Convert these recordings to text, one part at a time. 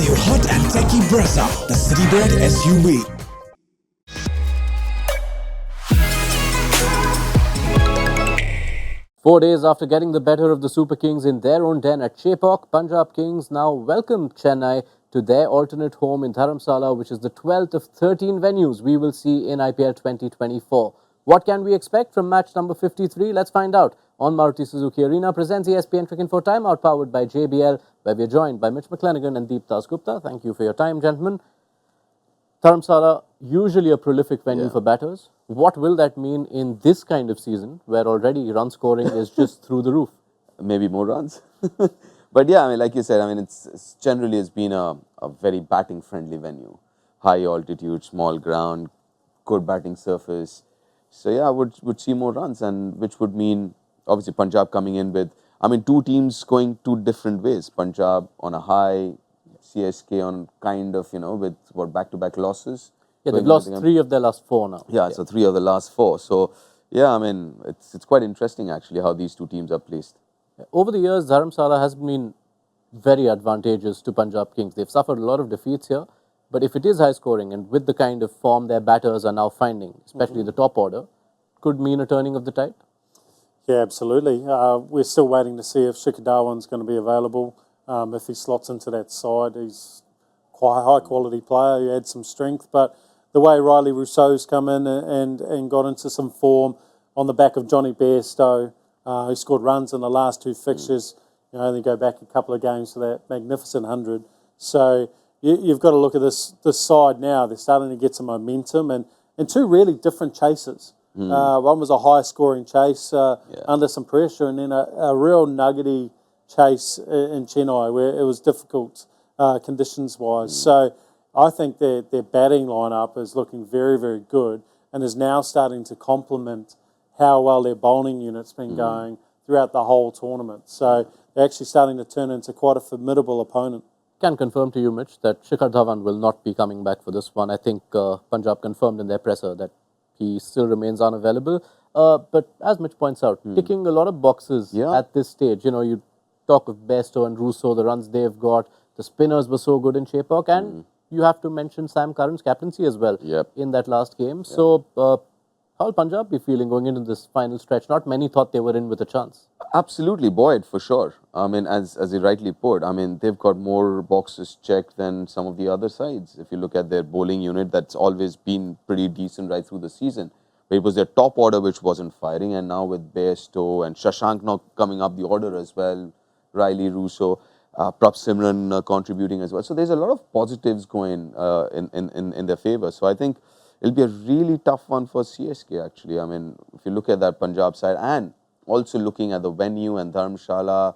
new hot and techy Bairstow, the city-bred SUV. Four days after getting the better of the Super Kings in their own den at Chepauk, Punjab Kings now welcome Chennai to their alternate home in Dharamsala, which is the 12th of 13 venues we will see in IPL 2024. What can we expect from match number 53? Let's find out on Maruti Suzuki Arena. Presents ESPN Cricinfo Timeout, powered by JBL, where we are joined by Mitch McClenaghan and Deep Dasgupta. Thank you for your time, gentlemen. Dharamsala, usually a prolific venue for batters. What will that mean in this kind of season, where already run scoring is just through the roof? Maybe more runs. But yeah, I mean, like you said, I mean, it's generally has been a very batting-friendly venue. High altitude, small ground, good batting surface. So yeah, I would see more runs, and which would mean obviously Punjab coming in with, I mean, two teams going two different ways. Punjab on a high, CSK on kind of, with what, back-to-back losses. Yeah, they've lost 3 of their last 4 now. Yeah, so 3 of the last 4. So yeah, I mean, it's quite interesting actually how these two teams are placed. Over the years, Dharamsala has been very advantageous to Punjab Kings. They've suffered a lot of defeats here, but if it is high scoring and with the kind of form their batters are now finding, especially the top order, could mean a turning of the tide? Yeah, absolutely. We're still waiting to see if Shikhar Dhawan's going to be available. If he slots into that side, he's quite a high-quality player. He had some strength, but the way Riley Rossouw's come in and got into some form on the back of Johnny Bairstow, who scored runs in the last 2 fixtures. Only go back a couple of games to that magnificent 100. So you've got to look at this side now. They're starting to get some momentum and 2 really different chases. One was a high-scoring chase under some pressure, and then a real nuggety chase in Chennai where it was difficult conditions-wise. So I think their batting lineup is looking very, very good and is now starting to complement how well their bowling unit's been going throughout the whole tournament. So they're actually starting to turn into quite a formidable opponent. Can confirm to you, Mitch, that Shikhar Dhawan will not be coming back for this one. I think Punjab confirmed in their presser that he still remains unavailable. But as Mitch points out, ticking a lot of boxes at this stage. You talk of Bairstow and Rossouw, the runs they've got. The spinners were so good in Chepauk, and you have to mention Sam Curran's captaincy as well in that last game. So how will Punjab be feeling going into this final stretch? Not many thought they were in with a chance. Absolutely buoyed, for sure. I mean, as you rightly put, I mean, they've got more boxes checked than some of the other sides. If you look at their bowling unit, that's always been pretty decent right through the season. But it was their top order which wasn't firing, and now with Bairstow and Shashank now coming up the order as well, Riley, Rossouw, Prab Simran contributing as well. So there's a lot of positives going in their favour. So I think it'll be a really tough one for CSK actually. I mean, if you look at that Punjab side and also looking at the venue and Dharamshala,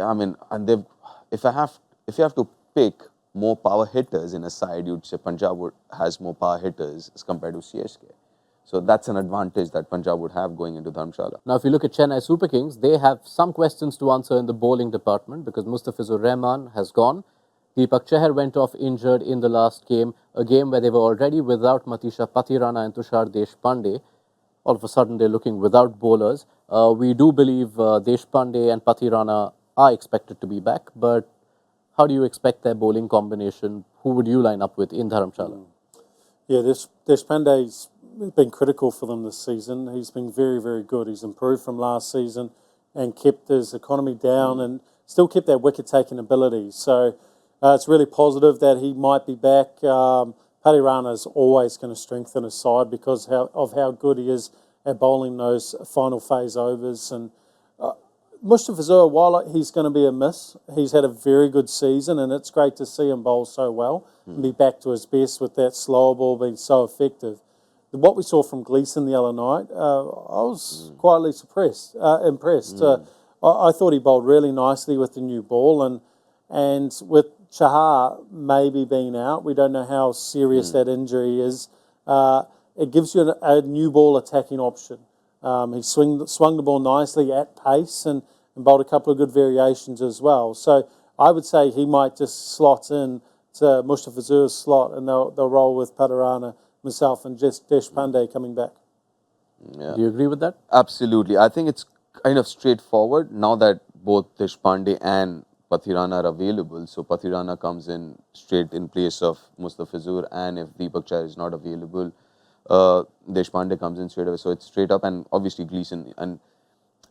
I mean, and if you have to pick more power hitters in a side, you'd say Punjab has more power hitters as compared to CSK. So that's an advantage that Punjab would have going into Dharamshala. Now, if you look at Chennai Super Kings, they have some questions to answer in the bowling department because Mustafizur Rahman has gone. Deepak Chahar went off injured in the last game, a game where they were already without Matisha Pathirana and Tushar Deshpande. All of a sudden, they're looking without bowlers. We do believe Deshpande and Pathirana are expected to be back, but how do you expect their bowling combination? Who would you line up with in Dharamshala? Yeah, Deshpande's been critical for them this season. He's been very, very good. He's improved from last season and kept his economy down and still kept that wicket-taking ability. So it's really positive that he might be back. Pathirana is always going to strengthen his side because of how good he is at bowling those final phase overs. And Mustafizur, while he's going to be a miss, he's had a very good season, and it's great to see him bowl so well and be back to his best with that slower ball being so effective. What we saw from Gleeson the other night, I was quietly impressed. I thought he bowled really nicely with the new ball, and with Chahar maybe being out, we don't know how serious that injury is. It gives you a new ball attacking option. He swung the ball nicely at pace and bowled a couple of good variations as well. So I would say he might just slot in to Mustafizur's slot, and they'll roll with Pathirana, myself, and just Deshpande coming back. Yeah. Do you agree with that? Absolutely. I think it's kind of straightforward now that both Deshpande and Pathirana are available. So Pathirana comes in straight in place of Mustafizur, and if Deepak Chahar is not available, Deshpande comes in straight away. So it's straight up, and obviously Gleeson and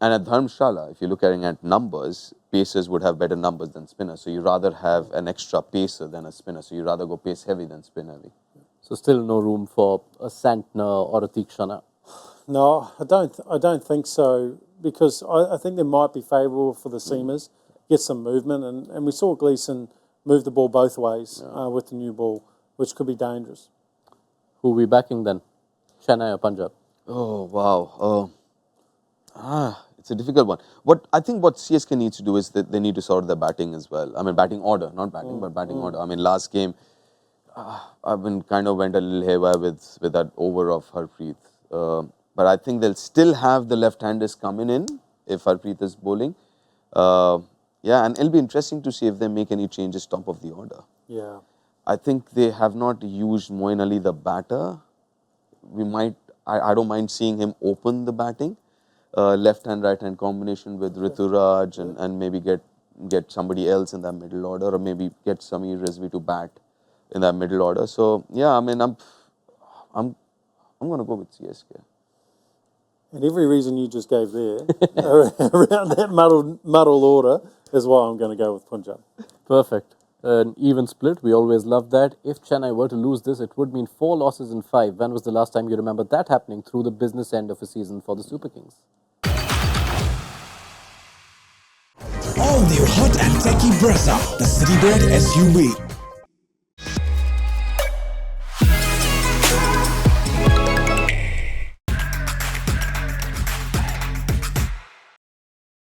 at Dharamshala, if you're looking at numbers, pacers would have better numbers than spinners. So you rather have an extra pacer than a spinner. So you rather go pace heavy than spin heavy. So still no room for a Santner or a Tikshana. No, I don't think so, because I think there might be favourable for the seamers, get some movement, and we saw Gleeson move the ball both ways with the new ball, which could be dangerous. Who are we backing then? Chennai or Punjab? Oh, wow. It's a difficult one. What CSK needs to do is that they need to sort their batting as well. I mean, batting order, not batting, but batting order. I mean, last game, I've been kind of went a little haywire with that over of Harpreet. But I think they'll still have the left-handers coming in if Harpreet is bowling. And it'll be interesting to see if they make any changes top of the order. Yeah. I think they have not used Moeen Ali, the batter. I don't mind seeing him open the batting. Left-hand, right-hand combination with Rituraj and maybe get somebody else in that middle order, or maybe get Samir Rizvi to bat in that middle order. So, yeah, I mean, I'm going to go with CSK. And every reason you just gave there, around that muddled order, is why I'm going to go with Punjab. Perfect. An even split. We always love that. If Chennai were to lose this, it would mean 4 losses in 5. When was the last time you remember that happening through the business end of a season for the Super Kings? All new hot and techy Brezza, the Citybird SUV.